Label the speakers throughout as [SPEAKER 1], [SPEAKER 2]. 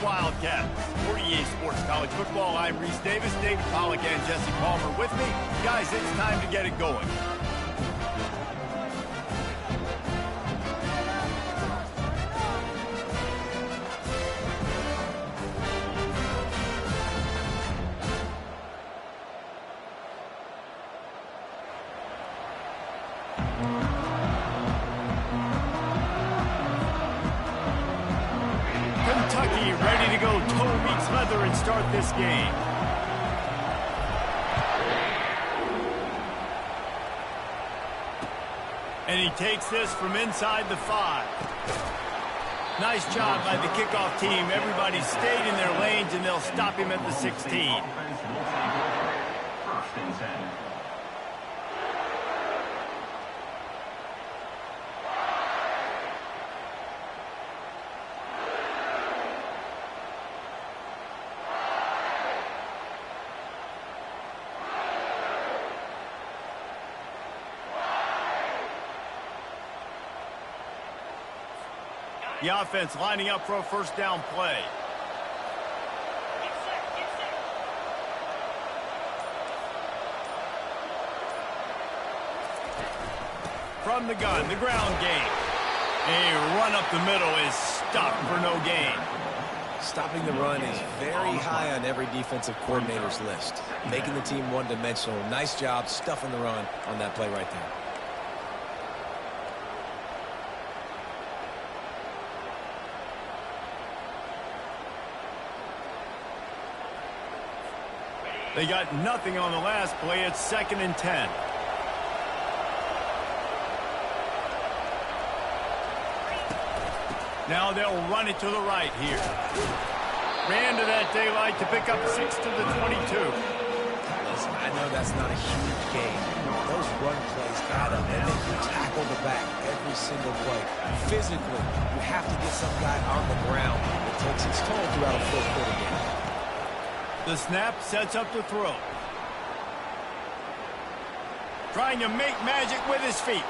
[SPEAKER 1] Wildcat. 48 Sports College Football. I'm Reese Davis, David Pollack, and Jesse Palmer with me. Guys, it's time to get it going. Kentucky ready to go toe meets leather and start this game. And he takes this from inside the 5. Nice job by the kickoff team. Everybody stayed in their lanes, and they'll stop him at the 16.
[SPEAKER 2] First and 10.
[SPEAKER 1] The offense lining up for a first down play. From the gun, the ground game. A run up the middle is stopped for no gain.
[SPEAKER 3] Stopping the run is very high on every defensive coordinator's list. Making the team one-dimensional. Nice job stuffing the run on that play right there.
[SPEAKER 1] They got nothing on the last play. It's 2nd and 10. Now they'll run it to the right here. Ran to that daylight to pick up 6 to the 22.
[SPEAKER 3] Listen, I know that's not a huge gain. Those run plays add up, and then you tackle the back every single play. Physically, you have to get some guy on the ground. It takes its toll throughout a fourth-quarter game.
[SPEAKER 1] The snap sets up the throw. Trying to make magic with his feet.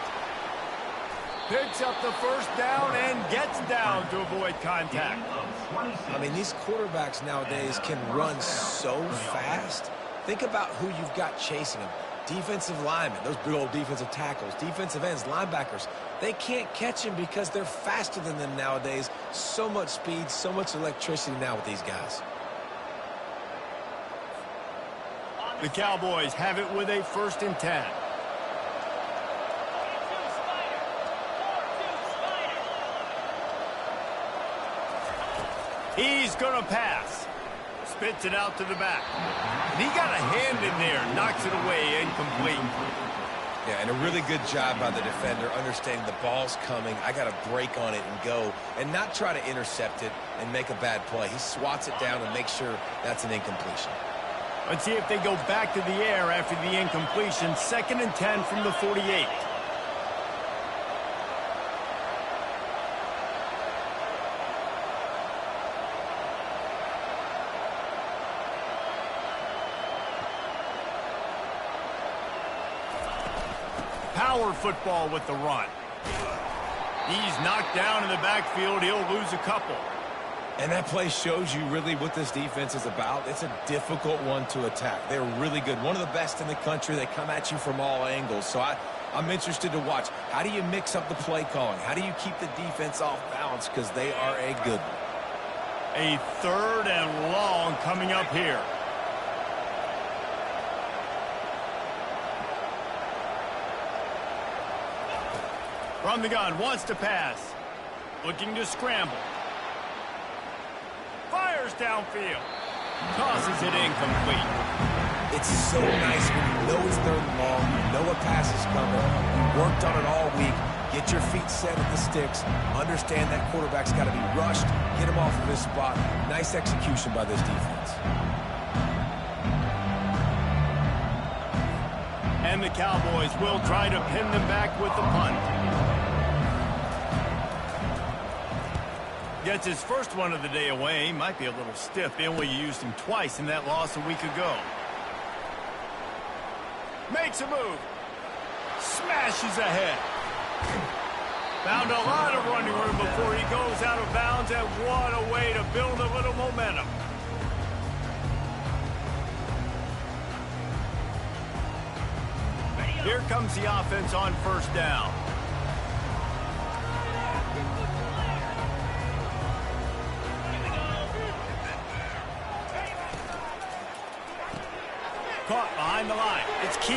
[SPEAKER 1] Picks up the first down and gets down to avoid contact.
[SPEAKER 3] I mean, these quarterbacks nowadays can run so fast. Think about who you've got chasing them. Defensive linemen, those big old defensive tackles, defensive ends, linebackers. They can't catch them because they're faster than them nowadays. So much speed, so much electricity now with these guys.
[SPEAKER 1] The Cowboys have it with a 1st and 10. He's going to pass. Spits it out to the back. And he got a hand in there. Knocks it away. Incomplete.
[SPEAKER 3] Yeah, and a really good job by the defender understanding the ball's coming. I got to break on it and go and not try to intercept it and make a bad play. He swats it down and makes sure that's an incompletion.
[SPEAKER 1] Let's see if they go back to the air after the incompletion. 2nd and 10 from the 48. Power football with the run. He's knocked down in the backfield. He'll lose a couple.
[SPEAKER 3] And that play shows you really what this defense is about. It's a difficult one to attack. They're really good. One of the best in the country. They come at you from all angles. So I'm interested to watch. How do you mix up the play calling? How do you keep the defense off balance? Because they are a good one.
[SPEAKER 1] A 3rd and long coming up here. From the gun, wants to pass. Looking to scramble. Fires downfield. Tosses it incomplete.
[SPEAKER 3] It's so nice when you know it's 3rd and long, you know a pass is coming, you worked on it all week, get your feet set at the sticks, understand that quarterback's got to be rushed, get him off of his spot. Nice execution by this defense.
[SPEAKER 1] And the Cowboys will try to pin them back with the punt. Gets his first one of the day away. Might be a little stiff. They only used him twice in that loss a week ago. Makes a move. Smashes ahead. Found a lot of running room before he goes out of bounds, and what a way to build a little momentum. momentum. Here comes the offense on first down. Caught behind the line. It's key.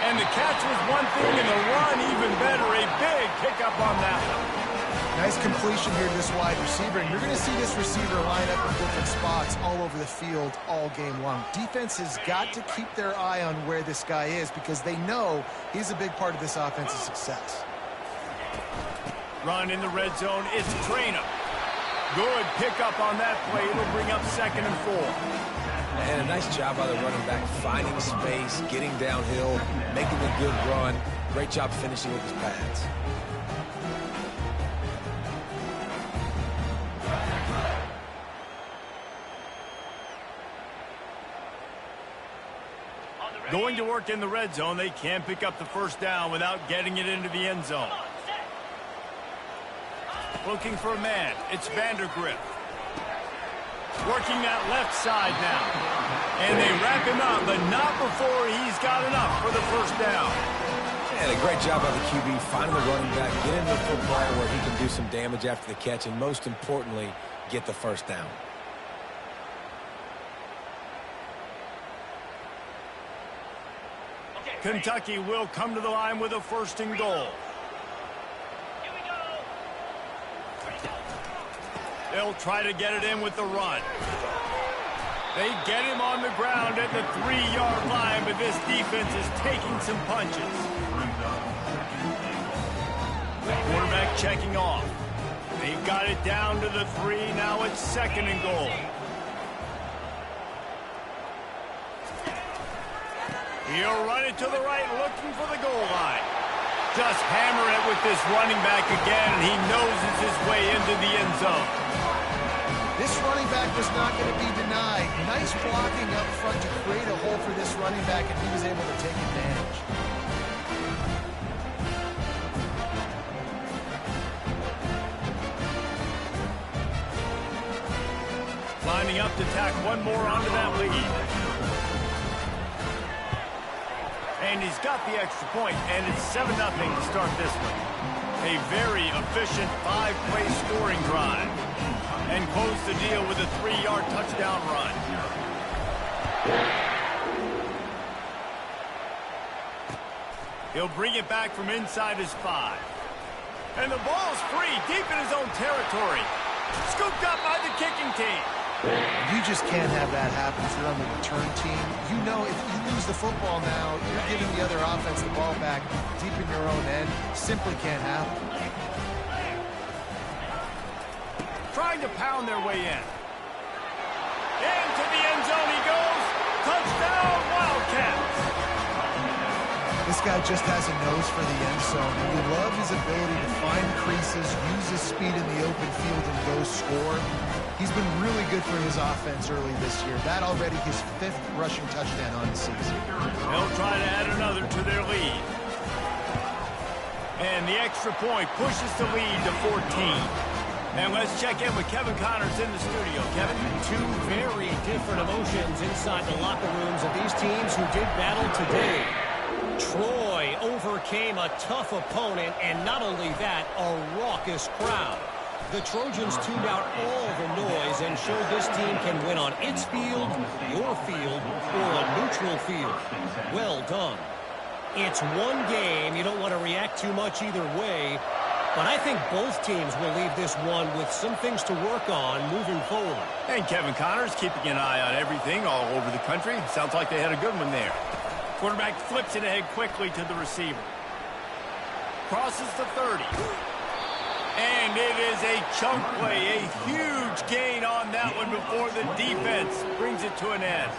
[SPEAKER 1] And the catch was one thing, and the run even better. A big pickup on that one.
[SPEAKER 2] Nice completion here to this wide receiver. And you're going to see this receiver line up in different spots all over the field all game long. Defense has got to keep their eye on where this guy is because they know he's a big part of this offense's success.
[SPEAKER 1] Run in the red zone. It's Trainer. Good pickup on that play. It'll bring up 2nd and 4.
[SPEAKER 3] And a nice job by the running back, finding space, getting downhill, making a good run. Great job finishing with his pads.
[SPEAKER 1] Going to work in the red zone. They can't pick up the first down without getting it into the end zone. Looking for a man. It's Vandergrift. Working that left side now. And they wrap him up, but not before he's got enough for the first down.
[SPEAKER 3] And a great job by the QB, finding the running back, get into the football where he can do some damage after the catch, and most importantly, get the first down.
[SPEAKER 1] Kentucky will come to the line with a 1st and goal. They'll try to get it in with the run. They get him on the ground at the 3-yard line, but this defense is taking some punches. Quarterback checking off. They got it down to the 3. Now it's 2nd and goal. He'll run it to the right, looking for the goal line. Just hammer it with this running back again, and he noses his way into the end zone.
[SPEAKER 2] This running back was not going to be denied. Nice blocking up front to create a hole for this running back, and he was able to take advantage.
[SPEAKER 1] Lining up to tack one more onto that lead. And he's got the extra point, and it's 7-0 to start this one. A very efficient 5-play scoring drive. And close the deal with a 3-yard touchdown run. He'll bring it back from inside his 5. And the ball's free, deep in his own territory. Scooped up by the kicking team.
[SPEAKER 2] You just can't have that happen if you're on the return team. You know if you lose the football now, you're giving the other offense the ball back deep in your own end. Simply can't happen.
[SPEAKER 1] Trying to pound their way in. Into the end zone he goes. Touchdown, Wildcats.
[SPEAKER 2] This guy just has a nose for the end zone. And we love his ability to find creases, use his speed in the open field, and go score. He's been really good for his offense early this year. That already his 5th rushing touchdown on the season.
[SPEAKER 1] They'll try to add another to their lead. And the extra point pushes the lead to 14. And let's check in with Kevin Connors in the studio. Kevin?
[SPEAKER 4] 2 very different emotions inside the locker rooms of these teams who did battle today. Troy overcame a tough opponent, and not only that, a raucous crowd. The Trojans tuned out all the noise and showed this team can win on its field, your field, or a neutral field. Well done. It's one game. You don't want to react too much either way. But I think both teams will leave this one with some things to work on moving forward.
[SPEAKER 1] And Kevin Connors keeping an eye on everything all over the country. Sounds like they had a good one there. Quarterback flips it ahead quickly to the receiver. Crosses the 30. And it is a chunk play, a huge gain on that one before the defense brings it to an end.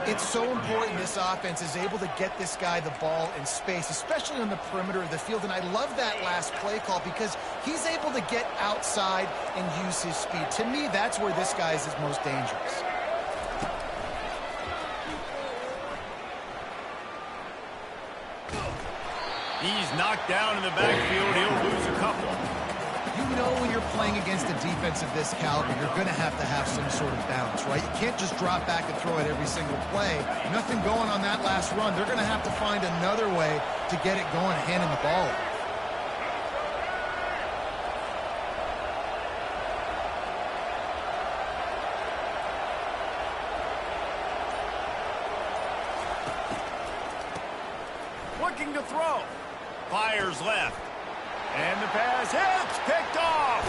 [SPEAKER 2] It's so important this offense is able to get this guy the ball in space, especially on the perimeter of the field. And I love that last play call because he's able to get outside and use his speed. To me, that's where this guy is his most dangerous.
[SPEAKER 1] He's knocked down in the backfield. He'll lose a couple.
[SPEAKER 2] You you know when you're playing against a defense of this caliber, you're going to have some sort of balance, right? You can't just drop back and throw it every single play. Nothing going on that last run. They're going to have to find another way to get it going, handing the ball off.
[SPEAKER 1] Looking to throw. Fires left. And the pass hits. Picked off.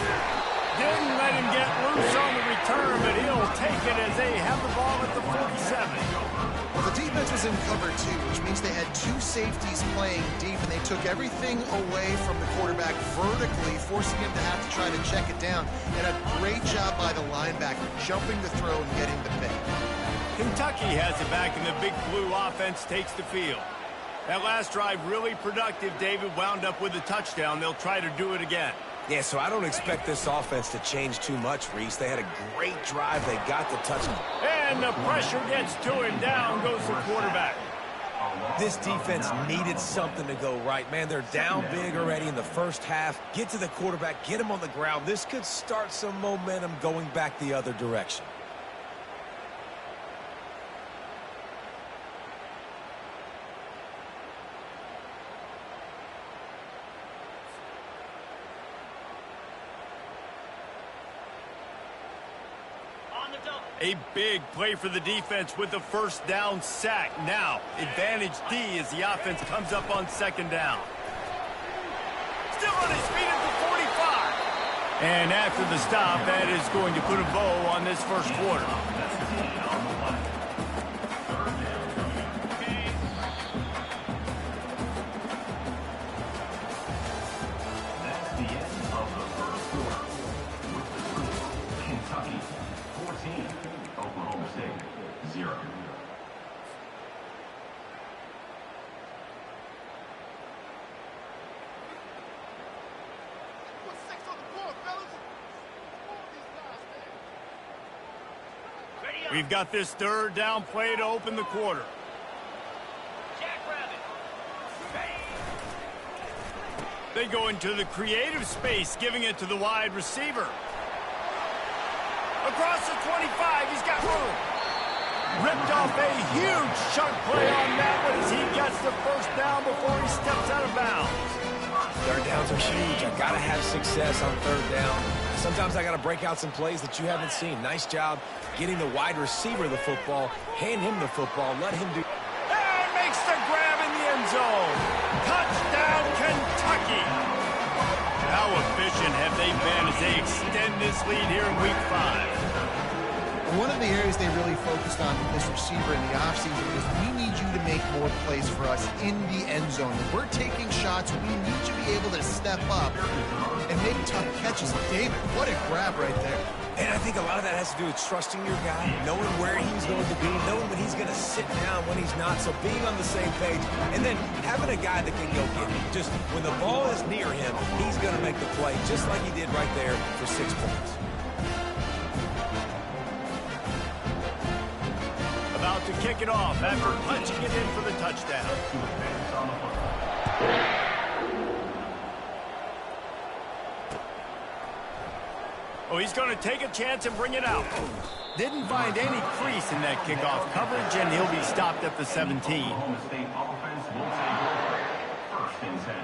[SPEAKER 1] Didn't let him get loose on the return, but he'll take it as they have the ball at the 47.
[SPEAKER 2] Well, the defense was in cover two, which means they had two safeties playing deep, and they took everything away from the quarterback vertically, forcing him to have to try to check it down. And a great job by the linebacker, jumping the throw and getting the pick.
[SPEAKER 1] Kentucky has it back, and the Big Blue offense takes the field. That last drive really productive. David wound up with a touchdown. They'll try to do it again.
[SPEAKER 3] Yeah, so I don't expect this offense to change too much, Reese. They had a great drive. They got the touchdown.
[SPEAKER 1] And the pressure gets to him. Down goes the quarterback.
[SPEAKER 3] This defense needed something to go right. Man, they're down big already in the first half. Get to the quarterback, get him on the ground. This could start some momentum going back the other direction.
[SPEAKER 1] A big play for the defense with the first down sack. Now, advantage D as the offense comes up on second down. Still on his feet at the 45. And after the stop, that is going to put a bow on this first quarter.
[SPEAKER 5] That's the end of the first quarter. With the score, Kentucky 14, Oklahoma State 0.
[SPEAKER 1] We've got this third down play to open the quarter. They go into the creative space, giving it to the wide receiver. Across the 25, he's got room. Ripped off a huge chunk play on that one as he gets the first down before he steps out of bounds.
[SPEAKER 3] Third downs are huge. I got to have success on third down. Sometimes I got to break out some plays that you haven't seen. Nice job getting the wide receiver the football. Hand him the football. Let him do.
[SPEAKER 1] And makes the grab in the end zone. Touchdown, Kentucky. How efficient have they been as they extend this lead here in Week 5?
[SPEAKER 2] One of the areas they really focused on with this receiver in the offseason is we need you to make more plays for us in the end zone. If we're taking shots, we need to be able to step up and make tough catches. David, what a grab right there.
[SPEAKER 3] And I think a lot of that has to do with trusting your guy, knowing where he's going to be, knowing when he's going to sit down, when he's not, so being on the same page, and then having a guy that can go get him. Just when the ball is near him, he's going to make the play, just like he did right there for 6 points.
[SPEAKER 1] About to kick it off after punching it in for the touchdown. Oh, he's going to take a chance and bring it out. Didn't find any crease in that kickoff coverage, and he'll be stopped at the 17.
[SPEAKER 5] Oklahoma State offense will take over. First and 10.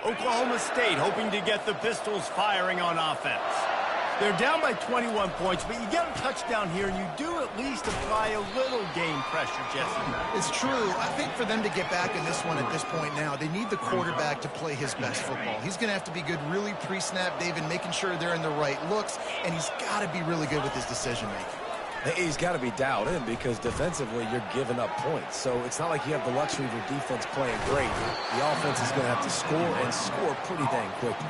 [SPEAKER 1] Oklahoma State hoping to get the Pistols firing on offense. They're down by 21 points, but you get a touchdown here, and you do at least apply a little game pressure, Jesse.
[SPEAKER 2] It's true. I think for them to get back in this one at this point now, they need the quarterback to play his best football. He's going to have to be good really pre-snap, David, making sure they're in the right looks, and he's got to be really good with his decision-making.
[SPEAKER 3] He's got to be dialed in because defensively you're giving up points. So it's not like you have the luxury of your defense playing great. The offense is going to have to score and score pretty dang quickly.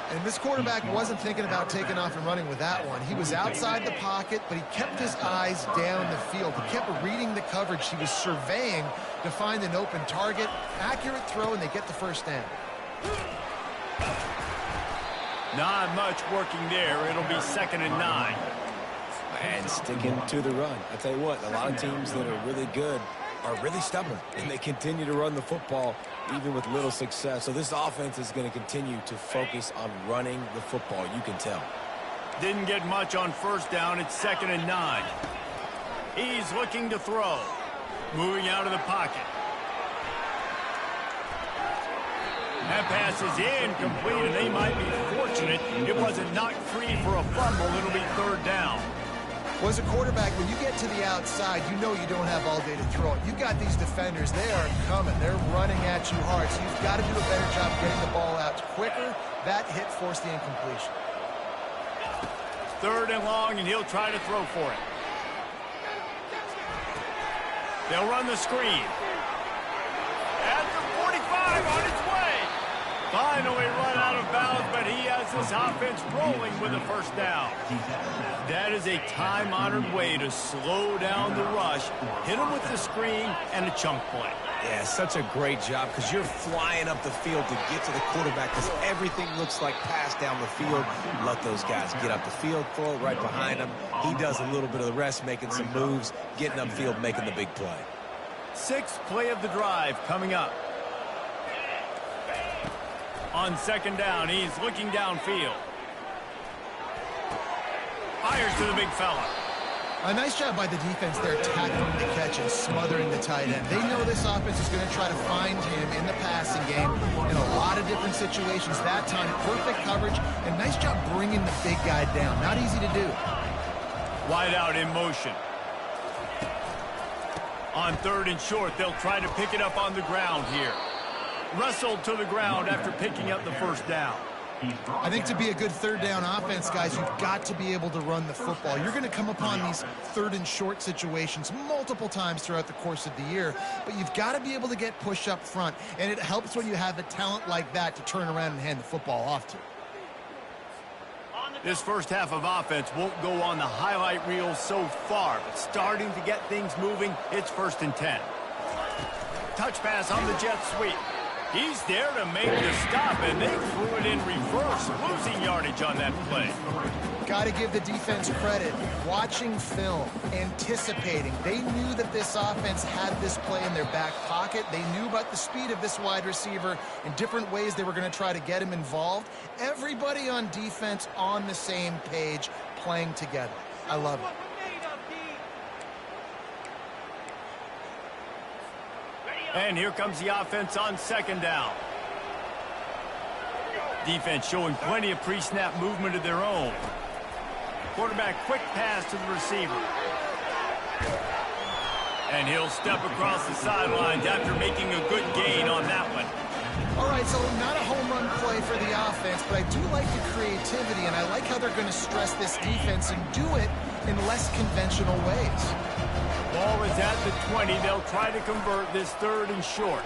[SPEAKER 2] And this quarterback wasn't thinking about taking off and running with that one. He was outside the pocket, but he kept his eyes down the field. He kept reading the coverage. He was surveying to find an open target. Accurate throw, and they get the first down.
[SPEAKER 1] Not much working there. It'll be 2nd and 9.
[SPEAKER 3] And sticking to the run. I tell you what, a lot of teams that are really good are really stubborn, and they continue to run the football even with little success. So this offense is going to continue to focus on running the football, you can tell.
[SPEAKER 1] Didn't get much on first down. It's 2nd and 9. He's looking to throw. Moving out of the pocket. That pass is incomplete, and they might be fortunate it wasn't knocked free for a fumble. It'll be 3rd down.
[SPEAKER 2] Well, as a quarterback, when you get to the outside, you know you don't have all day to throw it. You got these defenders. They are coming. They're running at you hard, so you've got to do a better job getting the ball out quicker. That hit forced the incompletion.
[SPEAKER 1] 3rd and long, and he'll try to throw for it. They'll run the screen. At the 45 on its way. Finally run out of bounds, but he has this offense rolling with a 1st down. That is a time-honored way to slow down the rush, hit him with the screen, and a chunk play.
[SPEAKER 3] Yeah, such a great job because you're flying up the field to get to the quarterback because everything looks like pass down the field. Let those guys get up the field, throw it right behind him. He does a little bit of the rest, making some moves, getting upfield, making the big play.
[SPEAKER 1] 6th play of the drive coming up. On 2nd down, he's looking downfield. Fires to the big fella.
[SPEAKER 2] A nice job by the defense there, tackling the catch and smothering the tight end. They know this offense is going to try to find him in the passing game in a lot of different situations. That time, perfect coverage, and nice job bringing the big guy down. Not easy to do.
[SPEAKER 1] Wide out in motion. On 3rd and short, they'll try to pick it up on the ground here. Wrestled to the ground after picking up the 1st down.
[SPEAKER 2] I think to be a good 3rd down offense, guys, you've got to be able to run the football. You're going to come upon these 3rd and short situations multiple times throughout the course of the year, but you've got to be able to get push up front, and it helps when you have a talent like that to turn around and hand the football off to.
[SPEAKER 1] This first half of offense won't go on the highlight reel so far, but starting to get things moving, it's 1st and 10. Touch pass on the jet sweep. He's there to make the stop, and they threw it in reverse, losing yardage on that play.
[SPEAKER 2] Got to give the defense credit. Watching film, anticipating. They knew that this offense had this play in their back pocket. They knew about the speed of this wide receiver and different ways they were going to try to get him involved. Everybody on defense on the same page, playing together. I love it.
[SPEAKER 1] And here comes the offense on 2nd down. Defense showing plenty of pre-snap movement of their own. Quarterback quick pass to the receiver. And he'll step across the sidelines after making a good gain on that one.
[SPEAKER 2] All right, so not a home run play for the offense, but I do like the creativity, and I like how they're going to stress this defense and do it in less conventional ways.
[SPEAKER 1] Ball is at the 20. They'll try to convert this 3rd and short.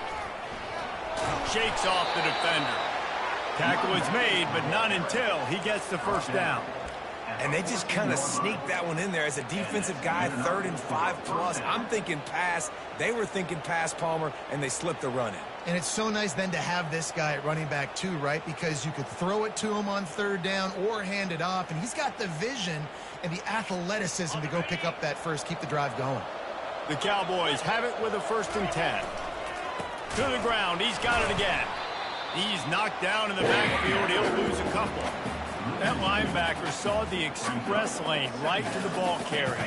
[SPEAKER 1] Shakes off the defender. Tackle is made, but not until he gets the 1st down.
[SPEAKER 3] And they just kind of sneaked that one in there as a defensive guy, 3rd and 5+. I'm thinking pass. They were thinking pass, Palmer, and they slipped the run in.
[SPEAKER 2] And it's so nice then to have this guy at running back too, right? Because you could throw it to him on 3rd down or hand it off, and he's got the vision and the athleticism to go pick up that first, keep the drive going.
[SPEAKER 1] The Cowboys have it with a 1st and 10. To the ground, he's got it again. He's knocked down in the backfield. He'll lose a couple. That linebacker saw the express lane right to the ball carrier.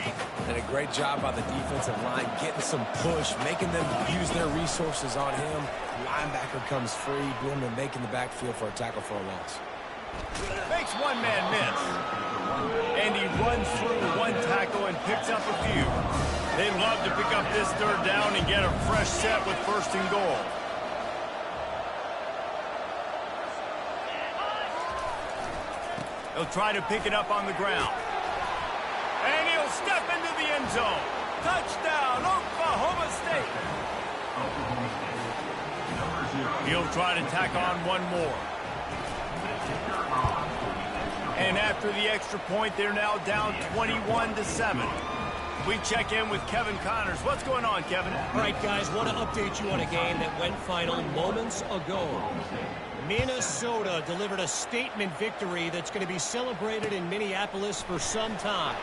[SPEAKER 3] And a great job by the defensive line, getting some push, making them use their resources on him. Linebacker comes free, boom, and making the backfield for a tackle for a loss.
[SPEAKER 1] Makes one man miss. And he runs through one tackle and picks up a few. They'd love to pick up this 3rd down and get a fresh set with 1st and goal. He'll try to pick it up on the ground. And he'll step into the end zone. Touchdown, Oklahoma State. He'll try to tack on one more. And after the extra point, they're now down 21-7. We check in with Kevin Connors. What's going on, Kevin?
[SPEAKER 4] All right, guys, want to update you on a game that went final moments ago. Minnesota delivered a statement victory that's going to be celebrated in Minneapolis for some time.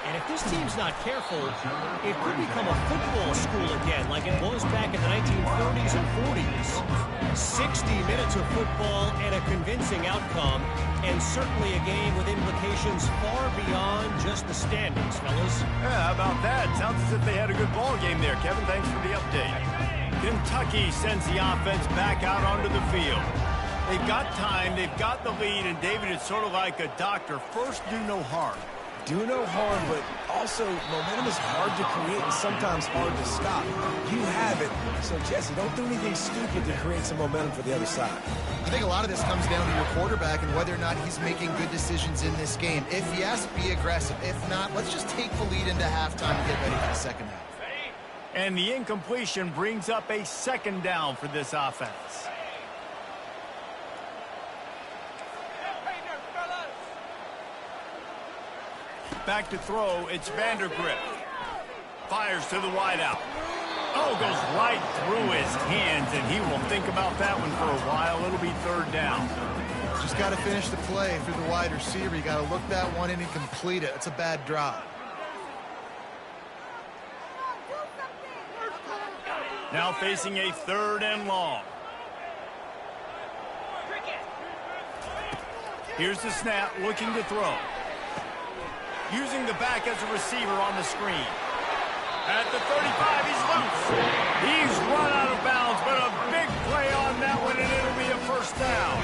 [SPEAKER 4] And if this team's not careful, it could become a football school again like it was back in the 1930s and 40s. 60 minutes of football and a convincing outcome, and certainly a game with implications far beyond just the standings, fellas.
[SPEAKER 1] Yeah, how about that? Sounds as if they had a good ball game there, Kevin. Thanks for the update. Kentucky sends the offense back out onto the field. They've got time, they've got the lead, and David, it's sort of like a doctor. First, do no harm.
[SPEAKER 3] Do no harm, but also momentum is hard to create and sometimes hard to stop. You have it. So, Jesse, don't do anything stupid to create some momentum for the other side.
[SPEAKER 2] I think a lot of this comes down to your quarterback and whether or not he's making good decisions in this game. If yes, be aggressive. If not, let's just take the lead into halftime and get ready for the second half.
[SPEAKER 1] And the incompletion brings up a second down for this offense. Back to throw, it's Vandergrift. Fires to the wideout. Oh, goes right through his hands, and he will think about that one for a while. It'll be third down.
[SPEAKER 2] Just got to finish the play through the wide receiver. You got to look that one in and complete it. It's a bad drop.
[SPEAKER 1] Now facing a third and long. Here's the snap, looking to throw. Using the back as a receiver on the screen. At the 35, he's loose. He's run out of bounds, but a big play on that one, and it'll be a first down.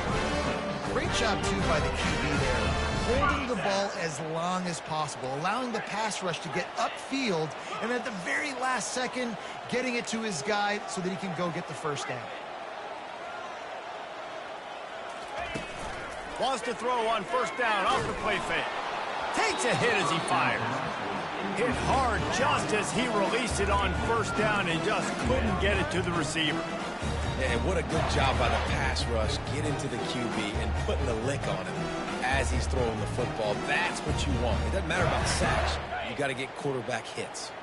[SPEAKER 2] Great job, too, by the QB there. Holding the ball as long as possible, allowing the pass rush to get upfield, and at the very last second, getting it to his guy so that he can go get the first down.
[SPEAKER 1] Wants to throw on first down off the play fake. Takes a hit as he fires. Hit hard just as he released it on first down and just couldn't get it to the receiver.
[SPEAKER 3] And what a good job by the pass rush. Get into the QB and putting a lick on him as he's throwing the football. That's what you want. It doesn't matter about sacks. You got to get quarterback hits.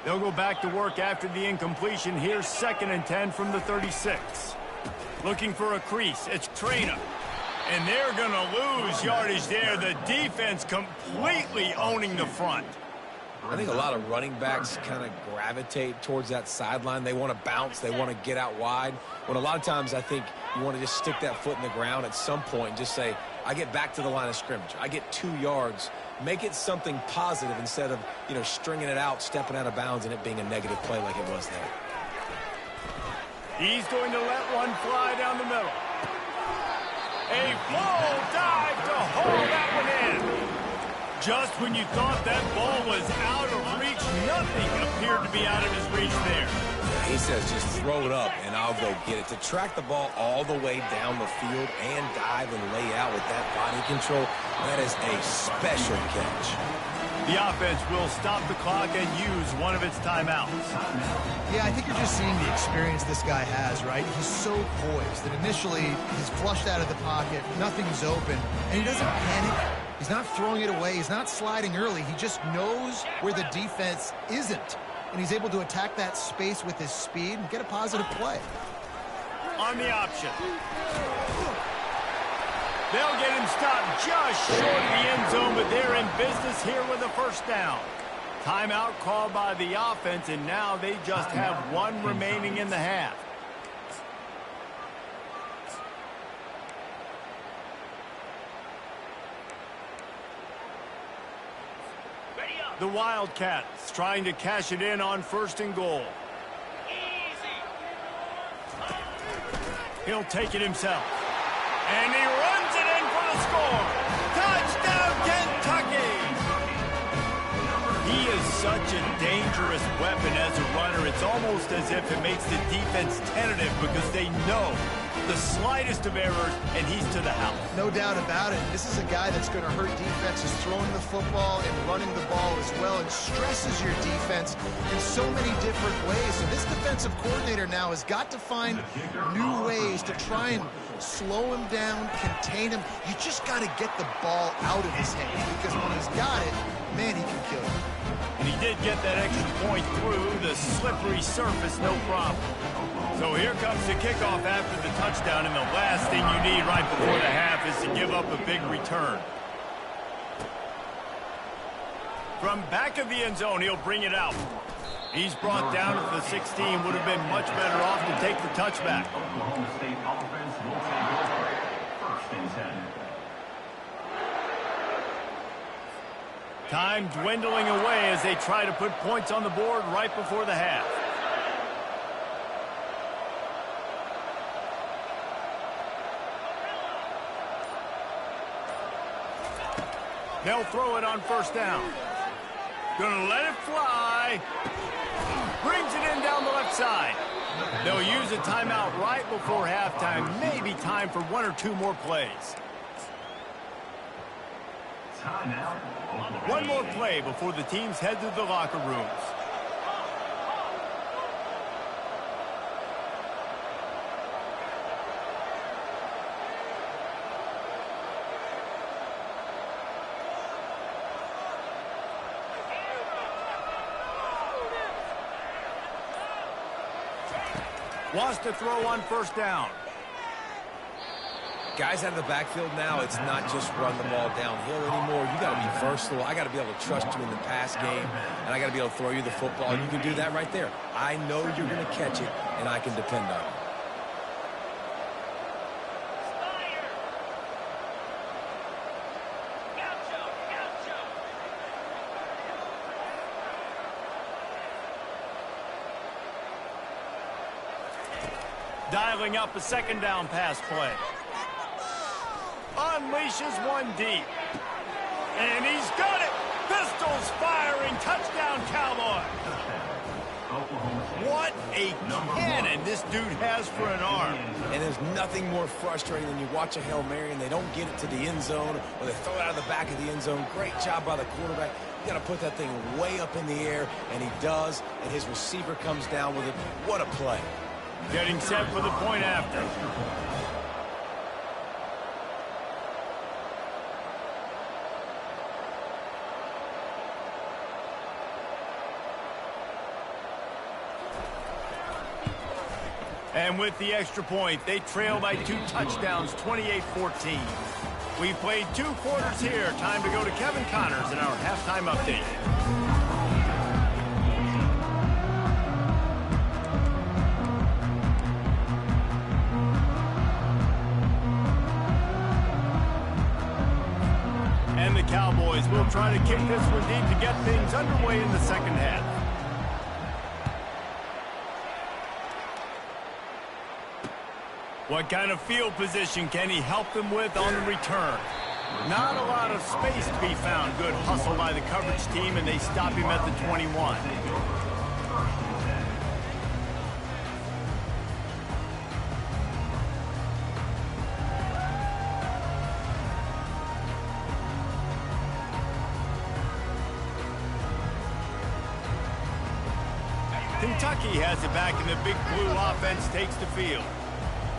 [SPEAKER 1] They'll go back to work after the incompletion. Here's 2nd and 10 from the 36. Looking for a crease. It's Traina. And they're going to lose yardage there. The defense completely owning the front.
[SPEAKER 3] I think a lot of running backs kind of gravitate towards that sideline. They want to bounce. They want to get out wide. When a lot of times I think you want to just stick that foot in the ground at some point and just say, I get back to the line of scrimmage. I get 2 yards. Make it something positive instead of, stringing it out, stepping out of bounds, and it being a negative play like it was there.
[SPEAKER 1] He's going to let one fly down the middle. A full dive to haul that one in. Just when you thought that ball was out of reach, nothing appeared to be out of his reach there.
[SPEAKER 3] He says just throw it up and I'll go get it. To track the ball all the way down the field and dive and lay out with that body control, that is a special catch.
[SPEAKER 1] The offense will stop the clock and use one of its timeouts.
[SPEAKER 2] Yeah, I think you're just seeing the experience this guy has, right? He's so poised that initially he's flushed out of the pocket, nothing's open, and he doesn't panic. He's not throwing it away. He's not sliding early. He just knows where the defense isn't, and he's able to attack that space with his speed and get a positive play.
[SPEAKER 1] On the option. They'll get him stopped just short of the end zone, but they're in business here with a first down. Timeout called by the offense, and now they just have one remaining in the half. The Wildcats trying to cash it in on 1st and goal. He'll take it himself. And he runs it in for the score. Touchdown, Kentucky! He is such a dangerous weapon as a runner. It's almost as if it makes the defense tentative because they know the slightest of errors, and he's to the house.
[SPEAKER 2] No doubt about it. This is a guy that's going to hurt defenses throwing the football and running the ball as well, and stresses your defense in so many different ways. So this defensive coordinator now has got to find new ways to try and slow him down, contain him. You just got to get the ball out of his hands, because when he's got it, man, he can kill you.
[SPEAKER 1] And he did get that extra point through the slippery surface, no problem. So here comes the kickoff after the touchdown, and the last thing you need right before the half is to give up a big return. From back of the end zone, he'll bring it out. He's brought down at the 16. Would have been much better off to take the touchback.
[SPEAKER 5] Oklahoma State offense will take over. 1st and 10.
[SPEAKER 1] Time dwindling away as they try to put points on the board right before the half. They'll throw it on 1st down. Gonna let it fly. Brings it in down the left side. They'll use a timeout right before halftime. Maybe time for 1 or 2 more plays.
[SPEAKER 5] Timeout.
[SPEAKER 1] One more play before the teams head to the locker rooms. Wants to throw on 1st down.
[SPEAKER 3] Guys out of the backfield now, it's not just run the ball downhill anymore. You got to be versatile. I got to be able to trust you in the pass game, and I got to be able to throw you the football. You can do that right there. I know you're going to catch it, and I can depend on it.
[SPEAKER 1] Dialing up a 2nd down pass play. Unleashes one deep. And he's got it. Pistols firing. Touchdown, Cowboy. What a cannon this dude has for an arm.
[SPEAKER 3] And there's nothing more frustrating than you watch a Hail Mary and they don't get it to the end zone, or they throw it out of the back of the end zone. Great job by the quarterback. You got to put that thing way up in the air, and he does, and his receiver comes down with it. What a play.
[SPEAKER 1] Getting set for the point after. And with the extra point, they trail by 2 touchdowns, 28-14. We've played 2 quarters here. Time to go to Kevin Connors in our halftime update. And the Cowboys will try to kick this one deep to get things underway in the 2nd half. What kind of field position can he help them with on the return? Not a lot of space to be found. Good hustle by the coverage team, and they stop him at the 21. Kentucky has it back, and the big blue offense takes the field.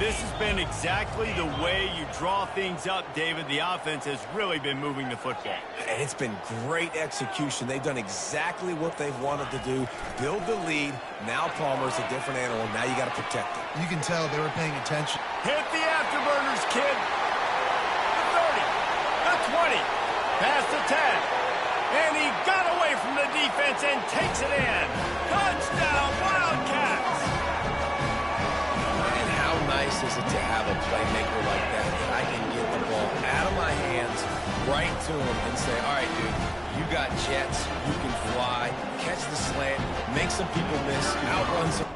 [SPEAKER 1] This has been exactly the way you draw things up, David. The offense has really been moving the football.
[SPEAKER 3] And it's been great execution. They've done exactly what they've wanted to do. Build the lead. Now Palmer's a different animal. Now you got to protect it.
[SPEAKER 2] You can tell they were paying attention.
[SPEAKER 1] Hit the afterburners, kid. The 30, the 20, past the 10. And he got away from the defense and takes it in. Touchdown, Wildcats!
[SPEAKER 3] And how nice is it to have a playmaker like that I can get the ball out of my hands right to him and say, all right, dude, you got jets, you can fly, catch the slant, make some people miss, outrun some...